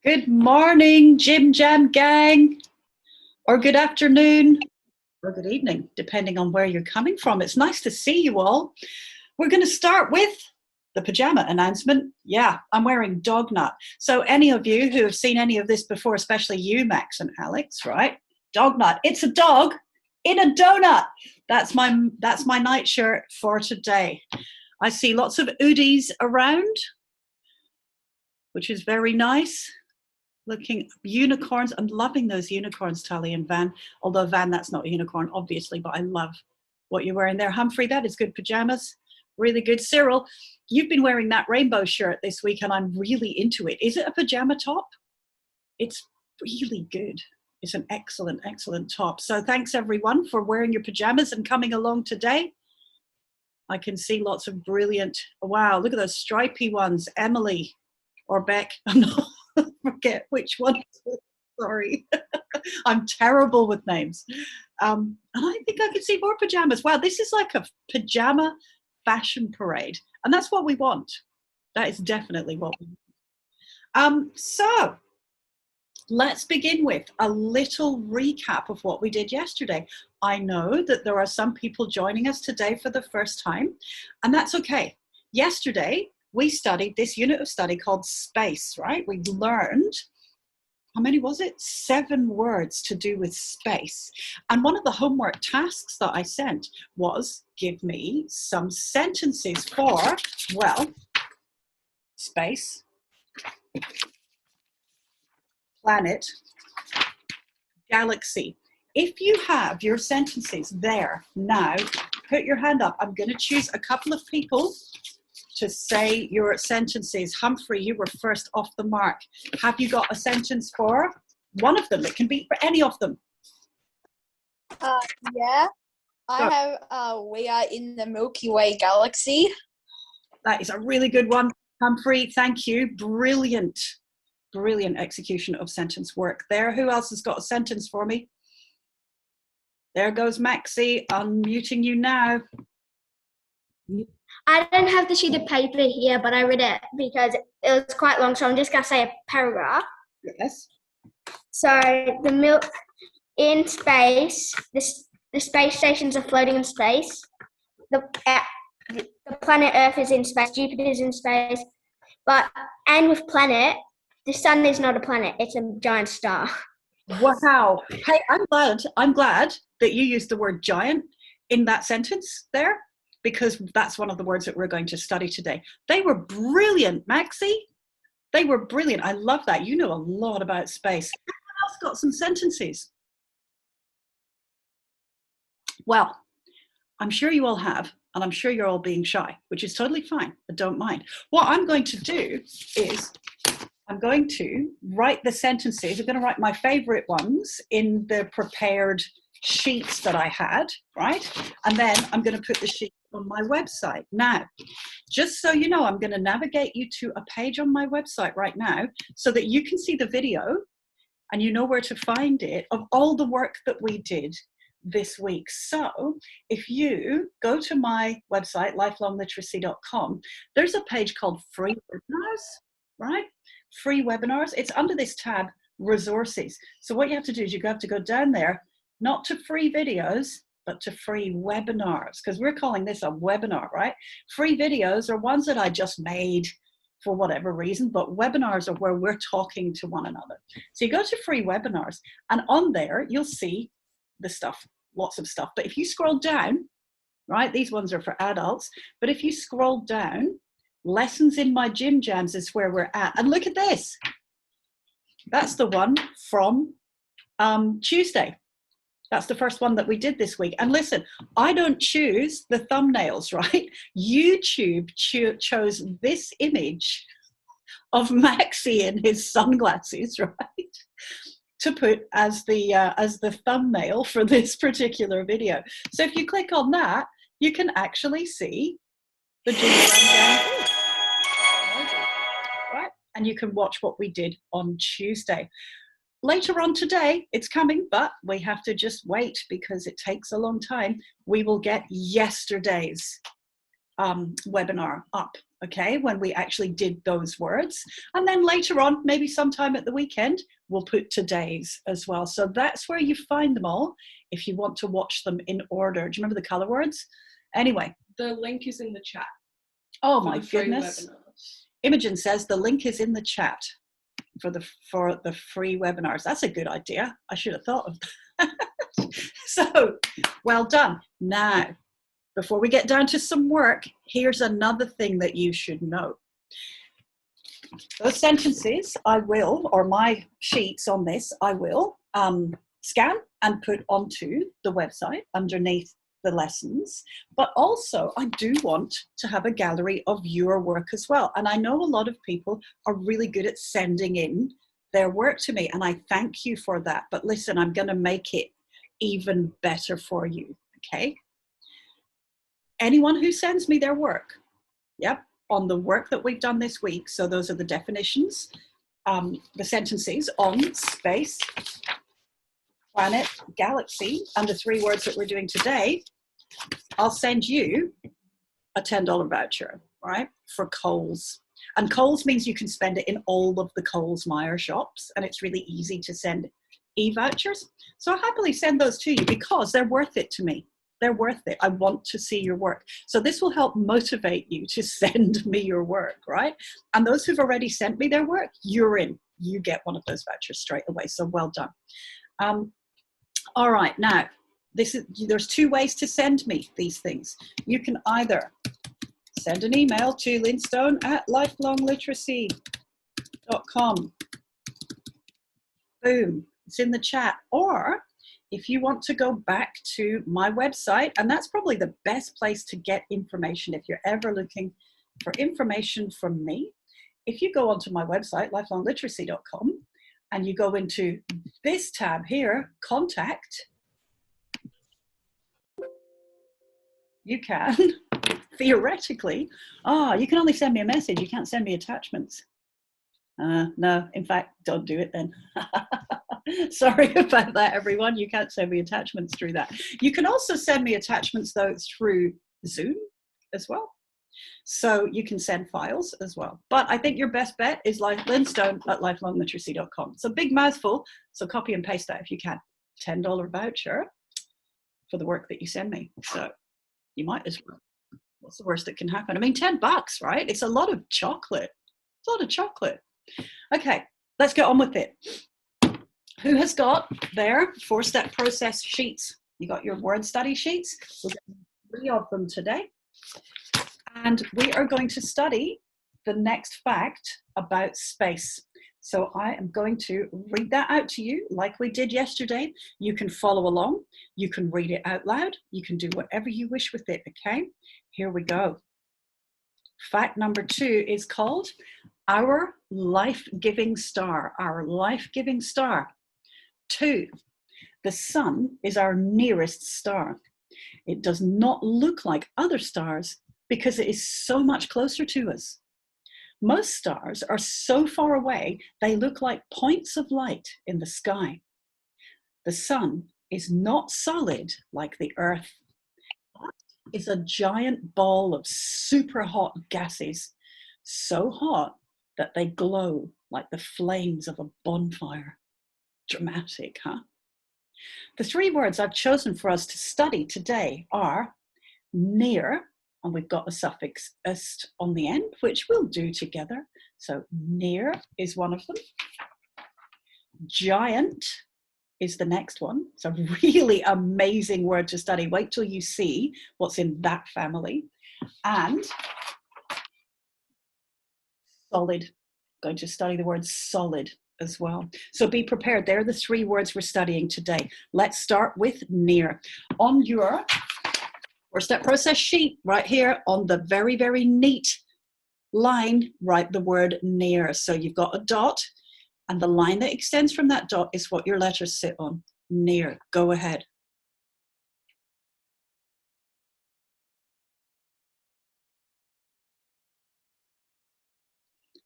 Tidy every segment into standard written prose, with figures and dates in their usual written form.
Good morning, Jim Jam Gang, or good afternoon, or good evening, depending on where you're coming from. It's nice to see you all. We're going to start with the pajama announcement. Yeah, I'm wearing dog nut. So any of you who have seen any of this before, especially you, Max and Alex, right? Dog nut. It's a dog in a donut. That's my nightshirt for today. I see lots of Oodies around, which is very nice. Looking unicorns. I'm loving those unicorns, Tully and Van. Although Van, that's not a unicorn, obviously, but I love what you're wearing there. Humphrey, that is good pajamas. Really good. Cyril, you've been wearing that rainbow shirt this week and I'm really into it. Is it a pajama top? It's really good. It's an excellent, excellent top. So thanks everyone for wearing your pajamas and coming along today. I can see lots of brilliant, wow, look at those stripy ones. Emily or Beck, I'm not, forget which one. Sorry, I'm terrible with names. And I think I can see more pajamas. Wow, this is like a pajama fashion parade. And that's what we want. That is definitely what we want. So let's begin with a little recap of what we did yesterday. I know that there are some people joining us today for the first time, and that's okay. Yesterday, we studied this unit of study called space, right? We learned, how many was it? 7 words to do with space. And one of the homework tasks that I sent was give me some sentences for, well, space, planet, galaxy. If you have your sentences there now, put your hand up. I'm going to choose a couple of people to say your sentences. Humphrey, you were first off the mark. Have you got a sentence for one of them? It can be for any of them. Yeah, I have, we are in the Milky Way galaxy. That is a really good one, Humphrey. Thank you. Brilliant, brilliant execution of sentence work there. Who else has got a sentence for me? There goes Maxie, unmuting you now. I don't have the sheet of paper here, but I read it because it was quite long, so I'm just going to say a paragraph. Yes. So, in space, the space stations are floating in space. The planet Earth is in space, Jupiter is in space, and with planet, the sun is not a planet, it's a giant star. Wow. Hey, I'm glad that you used the word giant in that sentence there, because that's one of the words that we're going to study today. They were brilliant, Maxie. They were brilliant. I love that. You know a lot about space. Who else got some sentences? Well, I'm sure you all have, and I'm sure you're all being shy, which is totally fine. I don't mind. What I'm going to do is I'm going to write the sentences. I'm going to write my favorite ones in the prepared sheets that I had, right? And then I'm going to put the sheet on my website. Now, just so you know, I'm going to navigate you to a page on my website right now so that you can see the video and you know where to find it of all the work that we did this week. So if you go to my website, lifelongliteracy.com, there's a page called free webinars, right? Free webinars. It's under this tab, resources. So what you have to do is you have to go down there, not to free videos, but to free webinars, because we're calling this a webinar, right? Free videos are ones that I just made for whatever reason, but webinars are where we're talking to one another. So you go to free webinars, and on there, you'll see the stuff, lots of stuff. But if you scroll down, right, these ones are for adults, but if you scroll down, lessons in my gym jams is where we're at. And look at this. That's the one from Tuesday. That's the first one that we did this week. And listen, I don't choose the thumbnails, right? YouTube chose this image of Maxie in his sunglasses, right, to put as the thumbnail for this particular video. So if you click on that, you can actually see the gym, right? And you can watch what we did on Tuesday. Later on today, it's coming, but we have to just wait because it takes a long time. We will get yesterday's webinar up okay, when we actually did those words. And then later on, maybe sometime at the weekend, we'll put today's as well. So that's where you find them all if you want to watch them in order. Do you remember the color words? Anyway. The link is in the chat. Oh my goodness. Imogen says the link is in the chat for the free webinars. That's a good idea. I should have thought of that. So, well done. Now, before we get down to some work, here's another thing that you should know. Those sentences I will, or my sheets on this, I will scan and put onto the website underneath the lessons, but also I do want to have a gallery of your work as well. And I know a lot of people are really good at sending in their work to me, and I thank you for that. But listen, I'm going to make it even better for you, okay? Anyone who sends me their work, yep, on the work that we've done this week, so those are the definitions, the sentences on space, planet, galaxy, and the 3 words that we're doing today, I'll send you a $10 voucher, right, for Coles. And Coles means you can spend it in all of the Coles Myer shops, and it's really easy to send e-vouchers. So I'll happily send those to you because they're worth it to me. They're worth it. I want to see your work. So this will help motivate you to send me your work, right? And those who've already sent me their work, you're in. You get one of those vouchers straight away. So well done. All right, now, there's 2 ways to send me these things. You can either send an email to lynstone@lifelongliteracy.com. Boom, it's in the chat. Or if you want to go back to my website, and that's probably the best place to get information if you're ever looking for information from me. If you go onto my website, lifelongliteracy.com, and you go into this tab here, contact, you can theoretically, you can only send me a message. You can't send me attachments. No, in fact, don't do it then. Sorry about that, everyone. You can't send me attachments through that. You can also send me attachments, though, through Zoom as well. So you can send files as well. But I think your best bet is lynstone@lifelongliteracy.com. It's a big mouthful, so copy and paste that if you can. $10 voucher for the work that you send me. So you might as well. What's the worst that can happen? I mean, $10, right? It's a lot of chocolate. It's a lot of chocolate. Okay, let's get on with it. Who has got their 4-step process sheets? You got your word study sheets? We'll get 3 of them today. And we are going to study the next fact about space. So I am going to read that out to you like we did yesterday. You can follow along. You can read it out loud. You can do whatever you wish with it, okay? Here we go. Fact number 2 is called Our Life-Giving Star. Our life-giving star. 2, the sun is our nearest star. It does not look like other stars because it is so much closer to us. Most stars are so far away, they look like points of light in the sky. The sun is not solid like the Earth. It's a giant ball of super hot gases, so hot that they glow like the flames of a bonfire. Dramatic, huh? The 3 words I've chosen for us to study today are near, and we've got the suffix -est on the end, which we'll do together. So near is one of them. Giant is the next one. It's a really amazing word to study. Wait till you see what's in that family. And solid. I'm going to study the word solid as well. So be prepared. They're the 3 words we're studying today. Let's start with near. On your 4-step process sheet, right here on the very, very neat line, write the word near. So you've got a dot, and the line that extends from that dot is what your letters sit on. Near. Go ahead.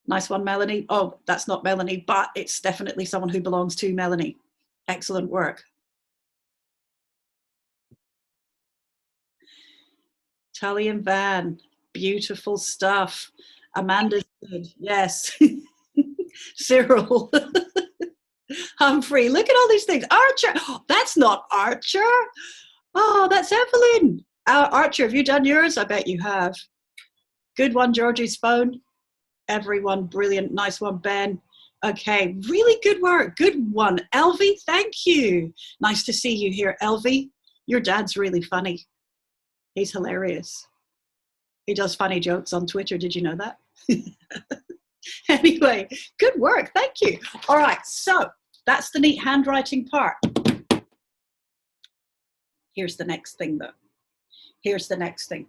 Nice one, Melanie. Oh, that's not Melanie, but it's definitely someone who belongs to Melanie. Excellent work. Tully and Van. Beautiful stuff. Amanda's good. Yes. Cyril. Humphrey. Look at all these things. Archer. Oh, that's not Archer. Oh, that's Evelyn. Archer, have you done yours? I bet you have. Good one, Georgie's phone. Everyone, brilliant. Nice one, Ben. Okay, really good work. Good one. Elvie, thank you. Nice to see you here, Elvie. Your dad's really funny. He's hilarious. He does funny jokes on Twitter. Did you know that? Anyway, good work. Thank you. All right, so that's the neat handwriting part. Here's the next thing, though. Here's the next thing.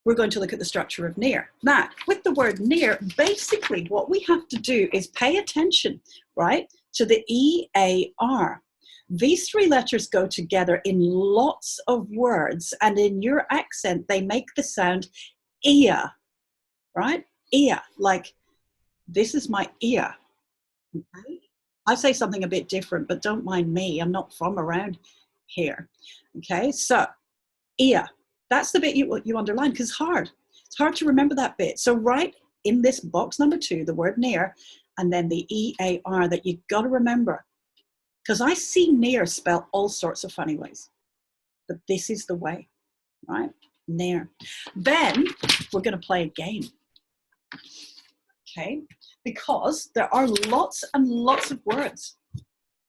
We're going to look at the structure of near. Now, with the word near, basically what we have to do is pay attention, right, to the E-A-R. These three letters go together in lots of words, and in your accent, they make the sound ear, right? Ear, like this is my ear. Okay? I say something a bit different, but don't mind me. I'm not from around here. Okay, so ear. That's the bit you underline because it's hard. It's hard to remember that bit. So write in this box number 2, the word near, and then the E-A-R that you've got to remember. Because I see near spelled all sorts of funny ways. But this is the way, right? Near. Then we're going to play a game. Okay? Because there are lots and lots of words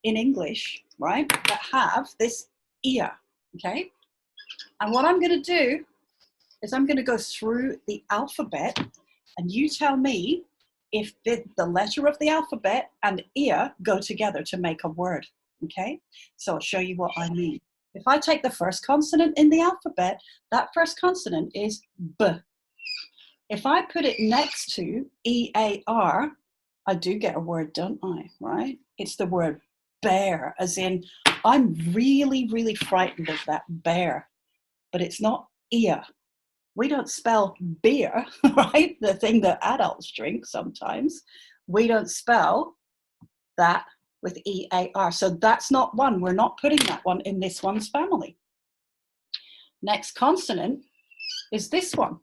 in English, right, that have this ear, okay? And what I'm going to do is I'm going to go through the alphabet, and you tell me if the letter of the alphabet and ear go together to make a word, okay? So I'll show you what I mean. If I take the first consonant in the alphabet, that first consonant is B. If I put it next to E-A-R, I do get a word, don't I, right? It's the word bear, as in I'm really, really frightened of that bear. But it's not ear. We don't spell beer, right? The thing that adults drink sometimes. We don't spell that with E-A-R. So that's not one. We're not putting that one in this one's family. Next consonant is this one.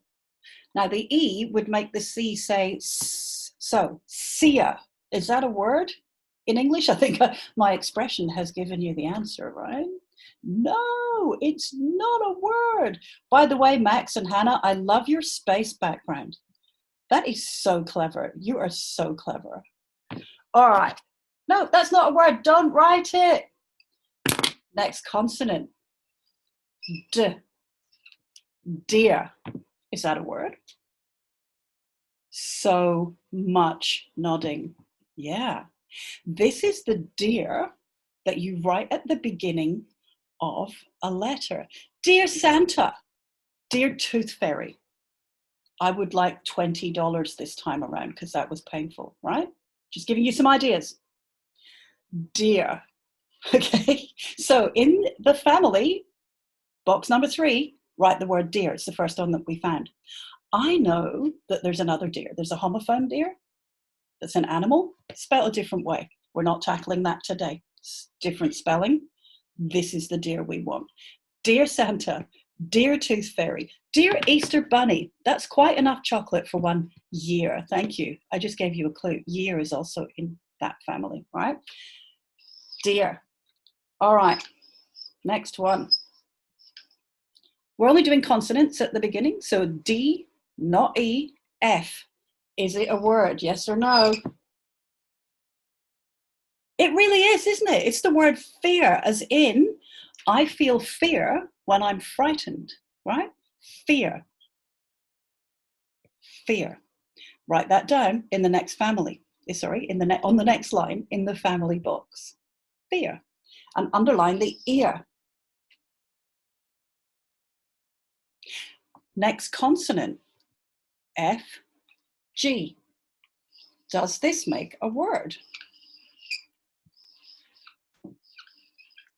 Now the E would make the C say S. So, seer. Is that a word in English? I think my expression has given you the answer, right? No, it's not a word. By the way, Max and Hannah, I love your space background. That is so clever. You are so clever. All right. No, that's not a word. Don't write it. Next consonant. D. Dear. Is that a word? So much nodding. Yeah. This is the dear that you write at the beginning of a letter. Dear Santa, dear Tooth Fairy, I would like $20 this time around because that was painful, right? Just giving you some ideas. Dear. Okay, so in the family, box number 3, write the word dear. It's the first one that we found. I know that there's another deer. There's a homophone deer. That's an animal spelled a different way. We're not tackling that today. It's different spelling. This is the deer we want. Dear Santa, dear Tooth Fairy, dear Easter Bunny. That's quite enough chocolate for 1 year. Thank you. I just gave you a clue. Year is also in that family, right? Dear. All right. Next one. We're only doing consonants at the beginning. So D, not E, F. Is it a word? Yes or no? It really is, isn't it? It's the word fear, as in, I feel fear when I'm frightened, right? Fear. Fear. Write that down in the next family. Sorry, on the next line in the family box. Fear. And underline the ear. Next consonant. F, G. Does this make a word?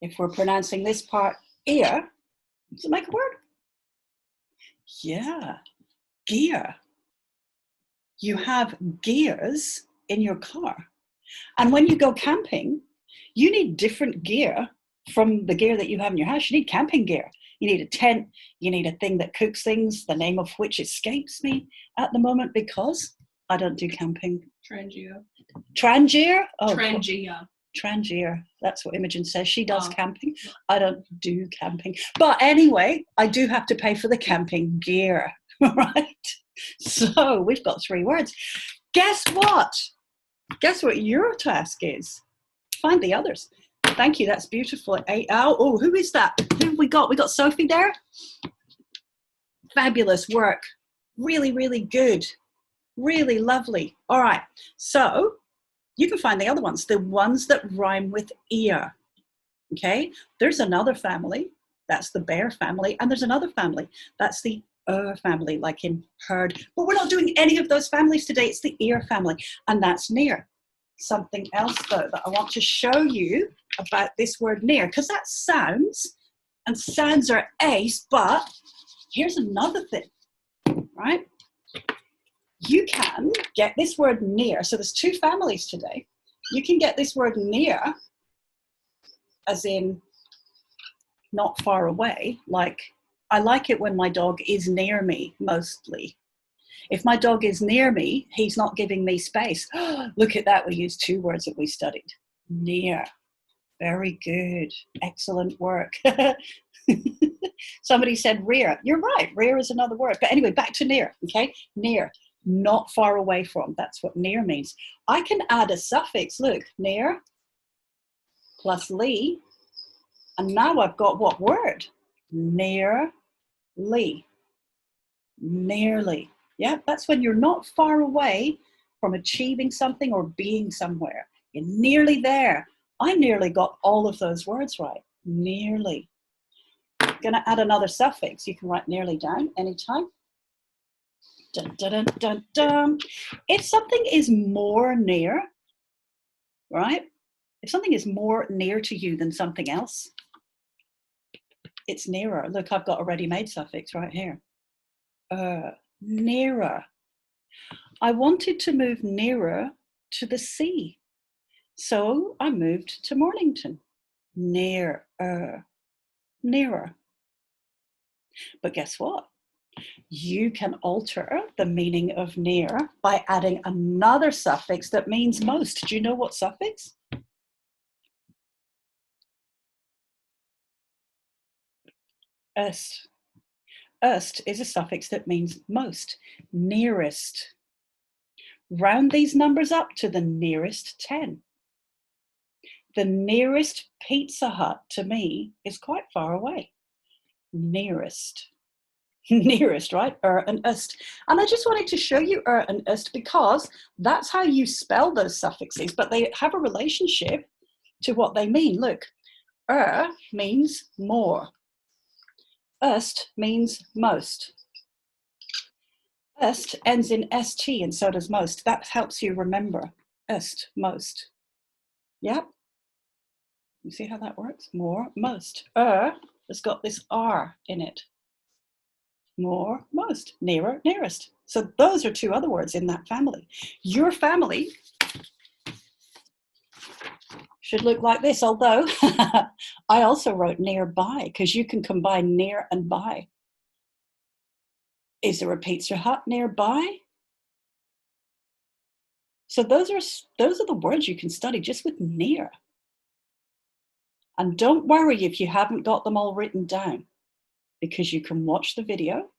If we're pronouncing this part ear, does it make a word? Yeah, gear. You have gears in your car. And when you go camping, you need different gear from the gear that you have in your house. You need camping gear. You need a tent. You need a thing that cooks things, the name of which escapes me at the moment because I don't do camping. Trangia. Trangier? Oh, Trangia. Trangier. That's what Imogen says. She does camping. I don't do camping. But anyway, I do have to pay for the camping gear, right? So we've got 3 words. Guess what? Guess what your task is? Find the others. Thank you. That's beautiful. Oh, who is that? Who have we got? We got Sophie there. Fabulous work. Really, really good. Really lovely. All right. So you can find the other ones, the ones that rhyme with ear. Okay. There's another family. That's the bear family. And there's another family. That's the family, like in herd. But we're not doing any of those families today. It's the ear family. And that's near. Something else, though, that I want to show you about this word near, because that sounds, and sounds are ace, but here's another thing, right? You can get this word near. So there's 2 families today. You can get this word near as in not far away. Like, I like it when my dog is near me, mostly. If my dog is near me, he's not giving me space. Look at that. We used 2 words that we studied. Near. Very good. Excellent work. Somebody said rear. You're right. Rear is another word. But anyway, back to near. Okay. Near. Not far away from. That's what near means. I can add a suffix. Look. Near plus ly. And now I've got what word? Nearly. Nearly. Yeah, that's when you're not far away from achieving something or being somewhere. You're nearly there. I nearly got all of those words right. Nearly. I'm going to add another suffix. You can write nearly down anytime. Dun, dun, dun, dun, dun. If something is more near, right? If something is more near to you than something else, it's nearer. Look, I've got a ready-made suffix right here. Nearer. I wanted to move nearer to the sea. So I moved to Mornington. Nearer. Nearer. But guess what? You can alter the meaning of near by adding another suffix that means most. Do you know what suffix? Est. Est is a suffix that means most. Nearest. Round these numbers up to the nearest 10. The nearest Pizza Hut to me is quite far away. Nearest. Nearest, right? And est. And I just wanted to show you and est because that's how you spell those suffixes, but they have a relationship to what they mean. Look, means more. Est means most. Est ends in st, and so does most. That helps you remember. Est, most. Yep. You see how that works? More, most. Has got this R in it. More, most. Nearer, nearest. So those are 2 other words in that family. Your family should look like this, although I also wrote nearby because you can combine near and by. Is there a Pizza Hut nearby? So those are the words you can study just with near. And don't worry if you haven't got them all written down, because you can watch the video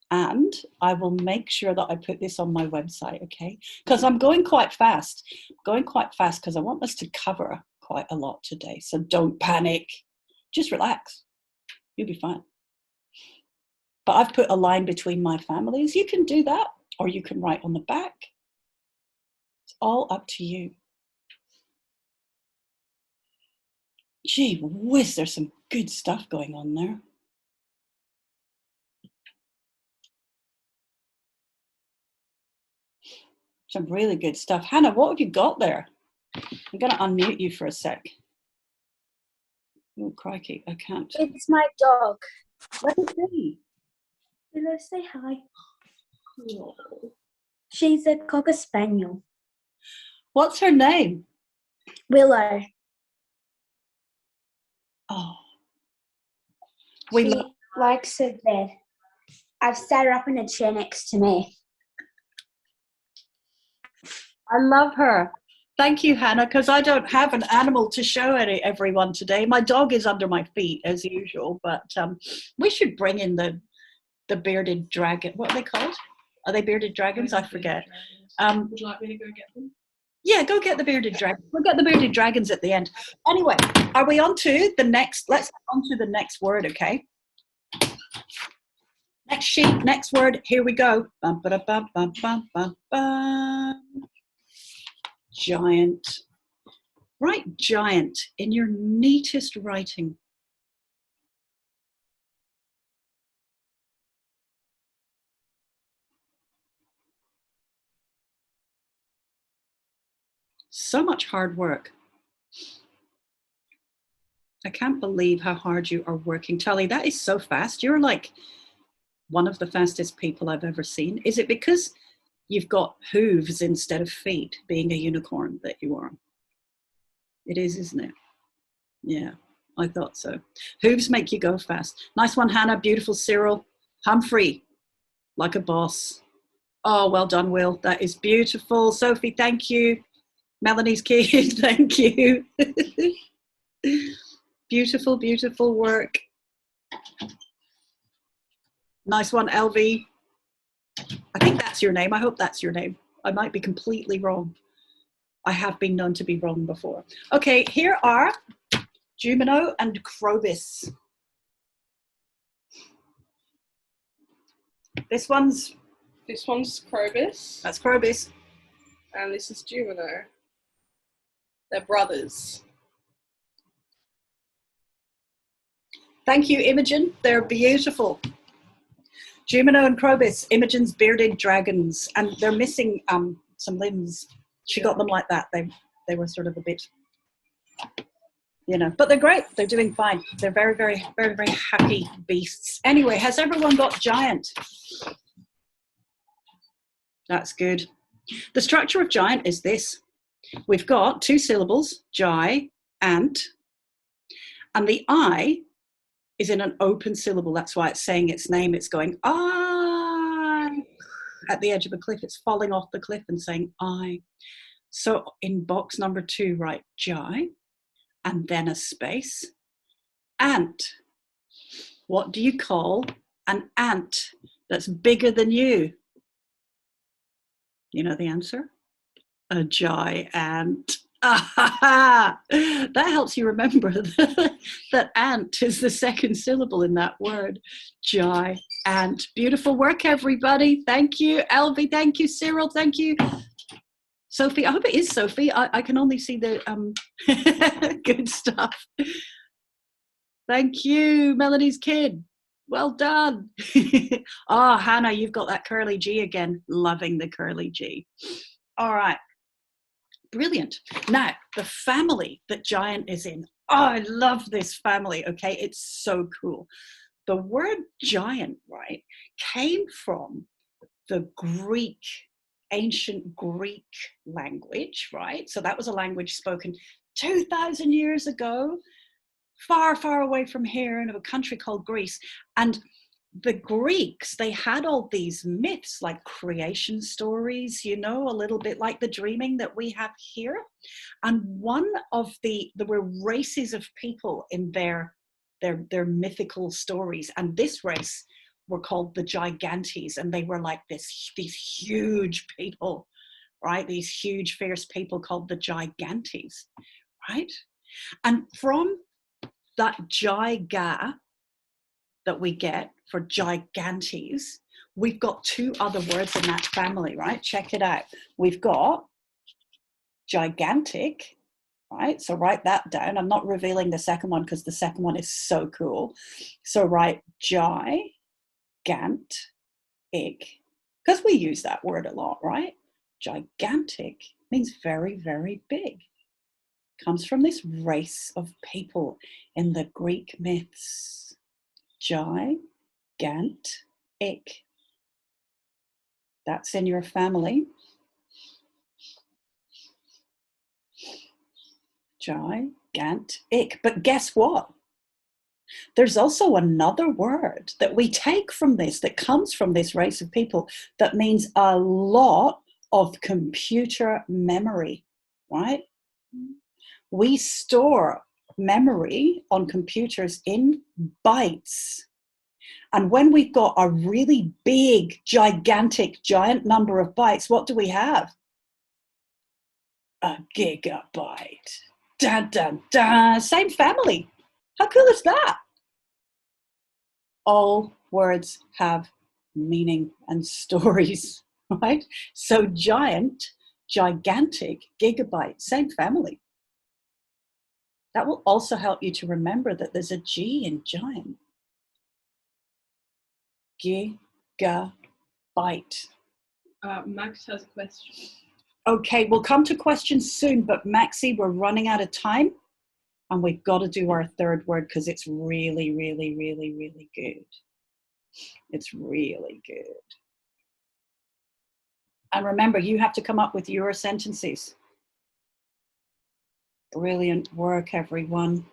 and I will make sure that I put this on my website, okay? Because I'm going quite fast. Because I want us to cover quite a lot today. So don't panic. Just relax. You'll be fine. But I've put a line between my families. You can do that, or you can write on the back. It's all up to you. Gee whiz, there's some good stuff going on there. Some really good stuff. Hannah, what have you got there? I'm going to unmute you for a sec. Oh, crikey, I can't. It's my dog. Let me see. Willow, say hi. Oh. She's a Cocker Spaniel. What's her name? Willow. Oh. We She likes her bed. I've sat her up in a chair next to me. I love her. Thank you, Hannah, because I don't have an animal to show everyone today. My dog is under my feet, as usual, but we should bring in the bearded dragon. What are they called? Are they bearded dragons? I forget. Would you like me to go get them? Yeah, go get the bearded dragon. We'll get the bearded dragons at the end. Anyway, are we on to the next? Let's get on to the next word, okay? Next sheet, next word. Here we go. Bum, ba, da, bum, bum, bum, bum, bum. Giant. Write giant in your neatest writing. So much hard work. I can't believe how hard you are working. Tully, that is so fast. You're like one of the fastest people I've ever seen. Is it because you've got hooves instead of feet, being a unicorn that you are? It is, isn't it? Yeah, I thought so. Hooves make you go fast. Nice one, Hannah. Beautiful, Cyril. Humphrey, like a boss. Oh, well done, Will. That is beautiful. Sophie, thank you. Melanie's kid, thank you. Beautiful, beautiful work. Nice one, LV. I think that's your name. I hope that's your name. I might be completely wrong. I have been known to be wrong before. Okay, here are Jumino and Krobis. This one's Krobis. That's Krobis. And this is Jumino. They're brothers. Thank you, Imogen. They're beautiful. Jumino and Krobis, Imogen's bearded dragons, and they're missing some limbs. She got them like that. They were sort of a bit, you know, but they're great. They're doing fine. They're very, very, very, very happy beasts. Anyway, has everyone got giant? That's good. The structure of giant is this. We've got 2 syllables, gi, ant, and the I is in an open syllable. That's why it's saying its name. It's going, I. At the edge of a cliff, it's falling off the cliff and saying, I. So in box number 2, write gi, and then a space. Ant. What do you call an ant that's bigger than you? You know the answer? A giant. That helps you remember that ant is the second syllable in that word. Giant. Beautiful work, everybody. Thank you. Elvie, thank you. Cyril, thank you. Sophie, I hope it is Sophie. I can only see the good stuff. Thank you, Melanie's kid. Well done. Oh, Hannah, you've got that curly G again. Loving the curly G. All right. Brilliant. Now, the family that giant is in. Oh, I love this family. Okay, it's so cool. The word giant, right, came from the Greek, ancient Greek language, right? So that was a language spoken 2,000 years ago, far, far away from here in a country called Greece. And the Greeks, they had all these myths like creation stories, you know, a little bit like the dreaming that we have here. And one of there were races of people in their mythical stories. And this race were called the Gigantes. And they were like these huge people, right? These huge, fierce people called the Gigantes, right? And from that giga that we get for gigantes, we've got 2 other words in that family, right? Check it out. We've got gigantic, right? So write that down. I'm not revealing the second one because the second one is so cool. So write gigantic, because we use that word a lot, right? Gigantic means very, very big. Comes from this race of people in the Greek myths. Gigantic. That's in your family. Gigantic. But guess what? There's also another word that we take from this, that comes from this race of people, that means a lot of computer memory, right? We store memory on computers in bytes. And when we've got a really big, gigantic, giant number of bytes, what do we have? A gigabyte. Dun, dun, dun. Same family. How cool is that? All words have meaning and stories, right? So giant, gigantic, gigabyte, same family. That will also help you to remember that there's a G in giant. Gigabyte. Max has a question. Okay, we'll come to questions soon, but Maxie, we're running out of time and we've got to do our third word because it's really, really, really, really good. It's really good. And remember, you have to come up with your sentences. Brilliant work, everyone.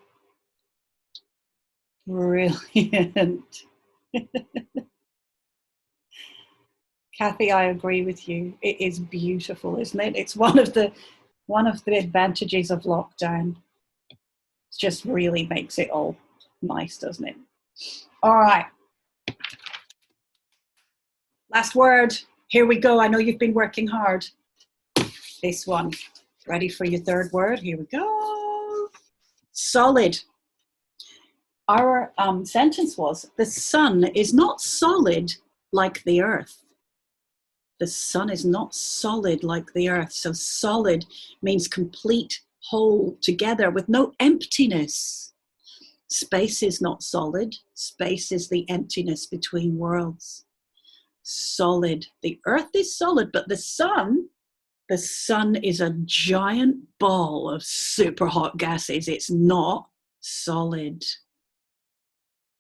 Brilliant. Kathy, I agree with you. It is beautiful, isn't it? It's one of the advantages of lockdown. It just really makes it all nice, doesn't it? All right. Last word. Here we go. I know you've been working hard. This one. Ready for your third word? Here we go. Solid. Our sentence was, the sun is not solid like the earth. The sun is not solid like the earth. So solid means complete, whole, together with no emptiness. Space is not solid. Space is the emptiness between worlds. Solid. The earth is solid, but the sun is a giant ball of super hot gases. It's not solid.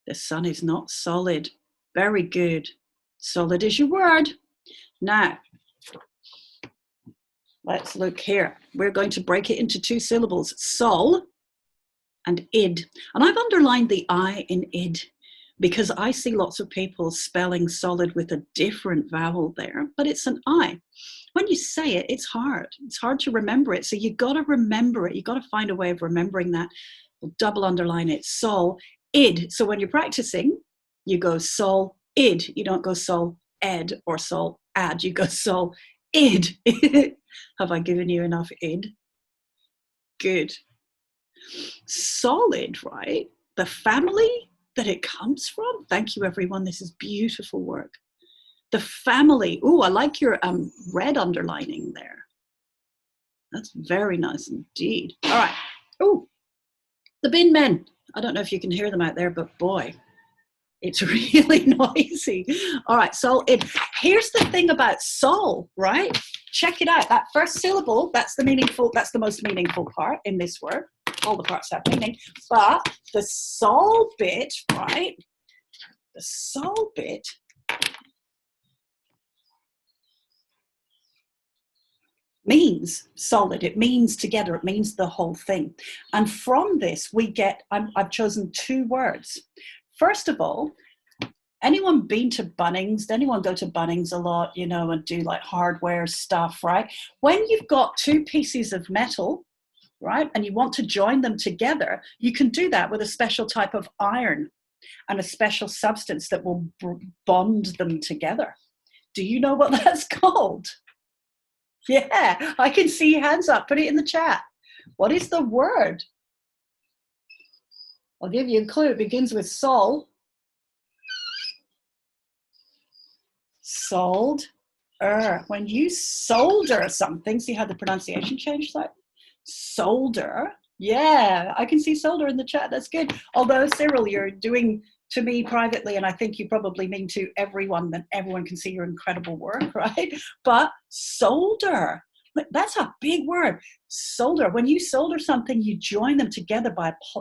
The sun is not solid. Very good. Solid is your word. Now, let's look here. We're going to break it into two syllables, sol and id. And I've underlined the I in id because I see lots of people spelling solid with a different vowel there, but it's an I. When you say it, it's hard. It's hard to remember it. So you've got to remember it. You've got to find a way of remembering that. We'll double underline it, sol, id. So when you're practicing, you go sol, id. You don't go sol, ed or sol, ad. You go sol, id. Have I given you enough id? Good. Solid, right? The family that it comes from. Thank you, everyone. This is beautiful work. The family. Oh, I like your red underlining there. That's very nice indeed. All right. Oh, the bin men. I don't know if you can hear them out there, but boy, it's really noisy. All right, sol, id. Here's the thing about sol, right? Check it out. That first syllable, that's the most meaningful part in this word. All the parts have meaning, but the sol bit, right? The sol bit means solid. It means together. It means the whole thing. And from this, we get, I've chosen two words. First of all, anyone been to Bunnings? Does anyone go to Bunnings a lot, you know, and do like hardware stuff, right? When you've got two pieces of metal, right, and you want to join them together, you can do that with a special type of iron and a special substance that will bond them together. Do you know what that's called? Yeah, I can see hands up. Put it in the chat. What is the word? I'll give you a clue. It begins with sol. Sold. When you solder something, see how the pronunciation changed that? Solder. Yeah, I can see solder in the chat. That's good. Although, Cyril, you're doing to me privately, and I think you probably mean to everyone, that everyone can see your incredible work, right? But solder, that's a big word. Solder. When you solder something, you join them together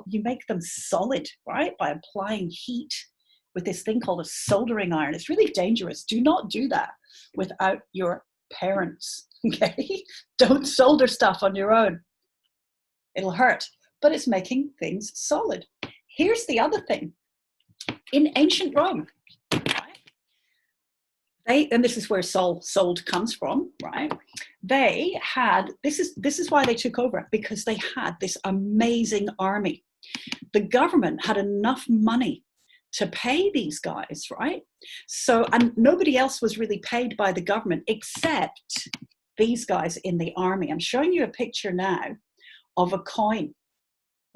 you make them solid, right? By applying heat with this thing called a soldering iron. It's really dangerous. Do not do that without your parents, okay? Don't solder stuff on your own. It'll hurt, but it's making things solid. here's the other thing. In ancient Rome, right, and this is where sold comes from, right? They had, this is why they took over, because they had this amazing army. The government had enough money to pay these guys, right? So, and nobody else was really paid by the government except these guys in the army. I'm showing you a picture now of a coin,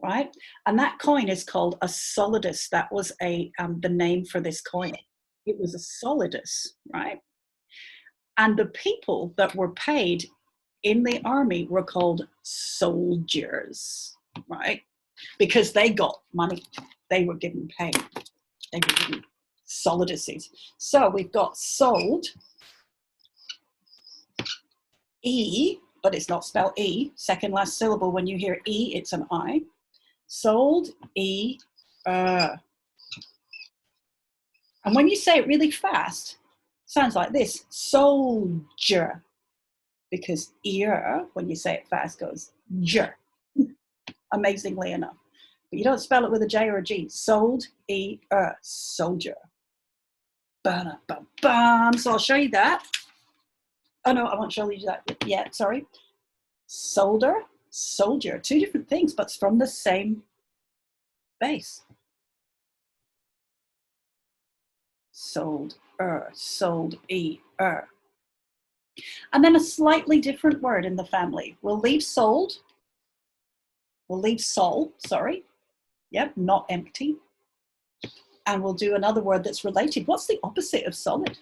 right? And that coin is called a solidus. That was the name for this coin. It was a solidus, right? And the people that were paid in the army were called soldiers, right? Because they got money. They were given pay. They were given soliduses. So we've got sold, E, but it's not spelled E. Second last syllable, when you hear E, it's an I. Sold, E, And when you say it really fast, it sounds like this, soldier. Because ear, when you say it fast, goes jer, amazingly enough. But you don't spell it with a J or a G. Sold, soldier. Ba-da-ba-bam. So I'll show you that. Oh no, I won't show you that yet, sorry. Solder, soldier, two different things, but it's from the same base. Sold, sold, And then a slightly different word in the family. We'll leave sold. We'll leave sol, sorry. Yep, not empty. And we'll do another word that's related. What's the opposite of solid?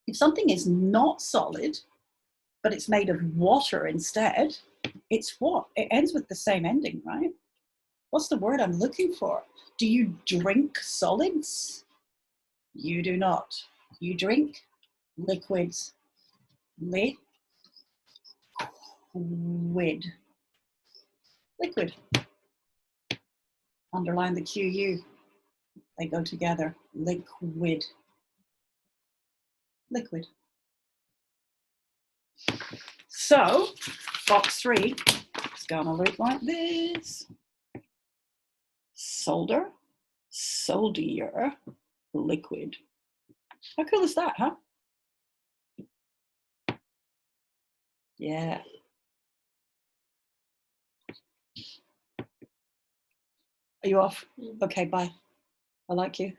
If something is not solid, but it's made of water instead, it's what? It ends with the same ending, right? What's the word I'm looking for? Do you drink solids? You do not. You drink liquids. Liquid. Liquid. Underline the QU. They go together. Liquid. Liquid. So, box 3 is going to look like this. Solder, soldier, liquid. How cool is that, huh? Yeah. Are you off? Okay, bye. I like you.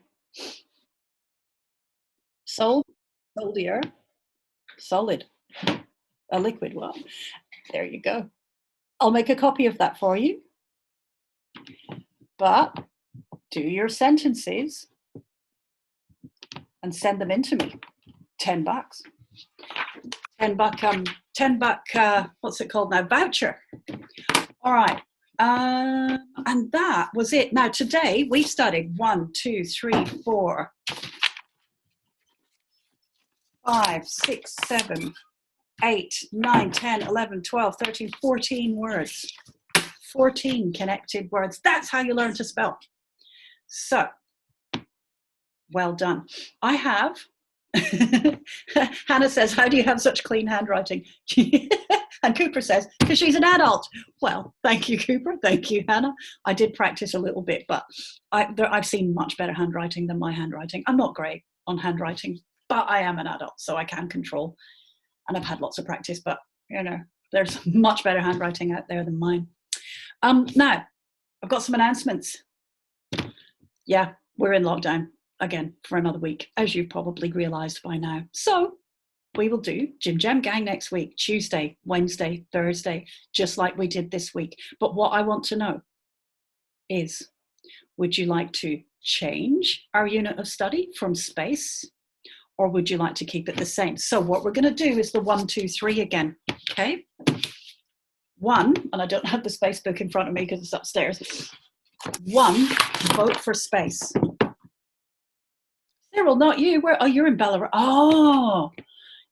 Soldier, solid, a liquid. Well, there you go. I'll make a copy of that for you. But do your sentences and send them in to me. $10. $10, what's it called now? Voucher. All right. And that was it. Now today we studied 1, 2, 3, 4, 5, 6, 7, 8, 9, 10, 11, 12, 13, 14 words. 14 connected words. That's how you learn to spell. So, well done. I have, Hannah says, how do you have such clean handwriting? And Cooper says, because she's an adult. Well, thank you, Cooper. Thank you, Hannah. I did practice a little bit, but I've seen much better handwriting than my handwriting. I'm not great on handwriting, but I am an adult, so I can control. And I've had lots of practice, but, you know, there's much better handwriting out there than mine. Now, I've got some announcements. Yeah, we're in lockdown again for another week, as you've probably realised by now. So we will do Jim Jam Gang next week, Tuesday, Wednesday, Thursday, just like we did this week. But what I want to know is, would you like to change our unit of study from space, or would you like to keep it the same? So what we're going to do is the 1, 2, 3 again, okay? 1, and I don't have the space book in front of me because it's upstairs. 1, vote for space. Cyril, not you. Where? Oh, you're in Ballarat. Oh,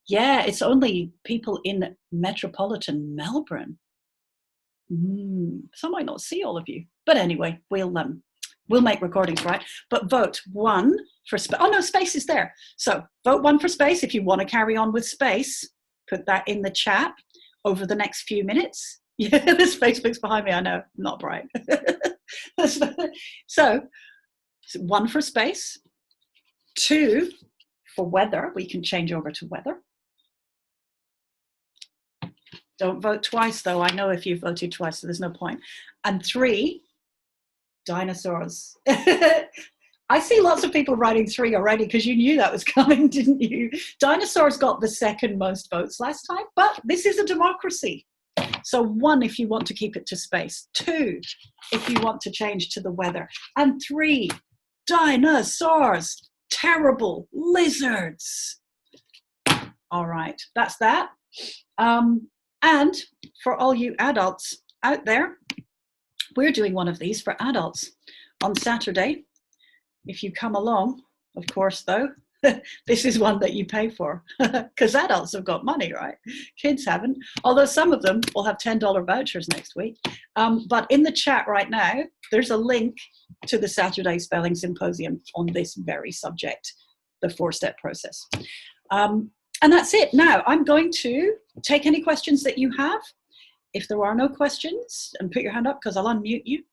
yeah, it's only people in metropolitan Melbourne. So I might not see all of you. But anyway, we'll make recordings, right? But vote 1 for space. Oh, no, space is there. So vote 1 for space. If you want to carry on with space, put that in the chat over the next few minutes. Yeah, this Facebook's behind me. I know, not bright. So 1 for space, 2 for weather. We can change over to weather. Don't vote twice, though. I know if you voted twice, so there's no point. And 3, dinosaurs. I see lots of people writing 3 already because you knew that was coming, didn't you? Dinosaurs got the second most votes last time, but this is a democracy. So 1 if you want to keep it to space, 2 if you want to change to the weather, and 3, dinosaurs, terrible lizards. All right, that's that. And for all you adults out there, we're doing one of these for adults on Saturday. If you come along, of course, though, this is one that you pay for because adults have got money, right? Kids haven't, although some of them will have $10 vouchers next week. But in the chat right now, there's a link to the Saturday Spelling Symposium on this very subject, the 4-step process. And that's it. Now, I'm going to take any questions that you have. If there are no questions, and put your hand up because I'll unmute you.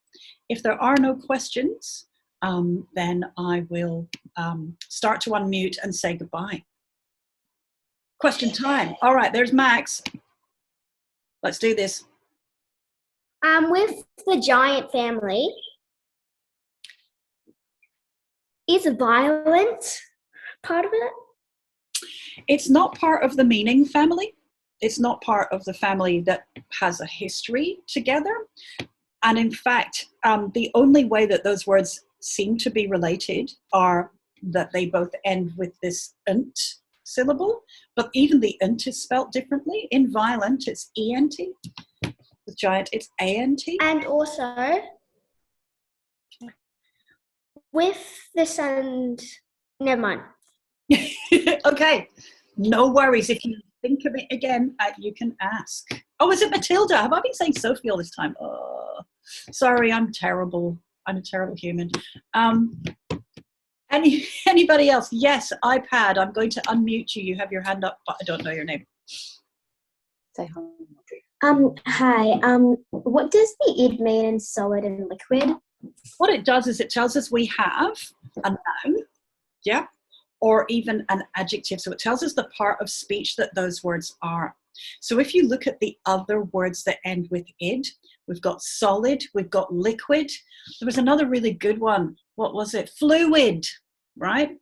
If there are no questions, then I will start to unmute and say goodbye. Question time. All right, there's Max. Let's do this. With the giant family, is violence part of it? It's not part of the meaning family. It's not part of the family that has a history together. And in fact, the only way that those words seem to be related are that they both end with this nt syllable, but even the nt is spelt differently. In violent, it's ent. With giant, it's ant. And also, with the sun, never mind. Okay, no worries. If you think of it again, you can ask. Oh, is it Matilda? Have I been saying Sophie all this time? Oh, sorry, I'm terrible. I'm a terrible human. Anybody else? Yes, iPad. I'm going to unmute you. You have your hand up, but I don't know your name. Say hi. Hi. What does the id mean in solid and liquid? What it does is it tells us we have a noun, yeah, or even an adjective. So it tells us the part of speech that those words are. So if you look at the other words that end with id, we've got solid, we've got liquid. There was another really good one. What was it? Fluid, right?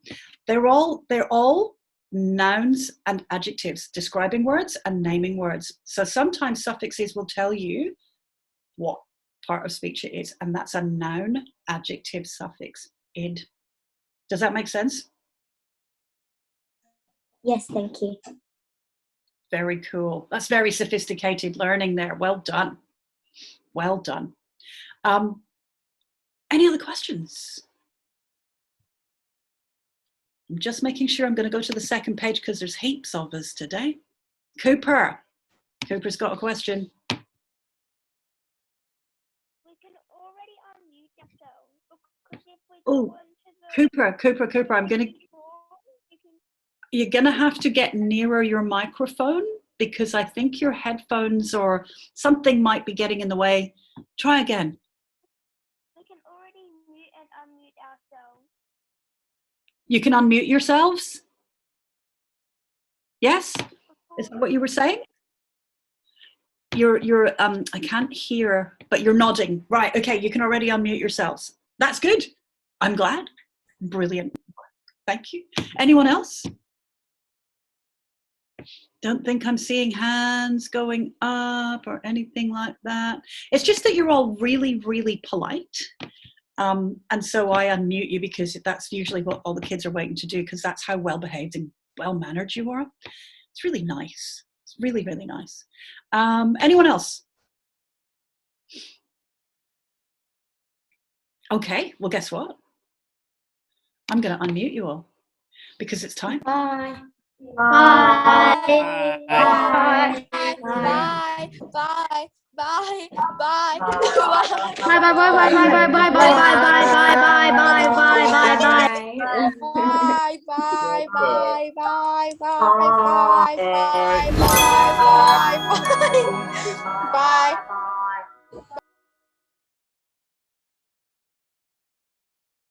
They're all nouns and adjectives, describing words and naming words. So sometimes suffixes will tell you what part of speech it is, and that's a noun adjective suffix, id. Does that make sense? Yes, thank you. Very cool. That's very sophisticated learning there. Well done. Well done. Any other questions? I'm just making sure. I'm going to go to the second page because there's heaps of us today. Cooper. Cooper's got a question. We can already unmute ourselves because if we Oh, Cooper, I'm going to... You're going to have to get nearer your microphone because I think your headphones or something might be getting in the way. Try again. We can already mute and unmute ourselves. You can unmute yourselves? Yes? Is that what you were saying? You're I can't hear, but you're nodding. Right, okay, you can already unmute yourselves. That's good. I'm glad. Brilliant. Thank you. Anyone else? Don't think I'm seeing hands going up or anything like that. It's just that you're all really, really polite. And so I unmute you because that's usually what all the kids are waiting to do because that's how well-behaved and well-mannered you are. It's really nice. It's really, really nice. Anyone else? Okay, well, guess what? I'm going to unmute you all because it's time. Bye. Bye. Bye. Bye. Bye. Bye. Bye. Bye bye bye bye bye bye bye bye bye bye bye bye bye. Bye. Bye. Bye. Bye. Bye. Bye. Bye. Bye. Bye. Bye. Bye. Bye.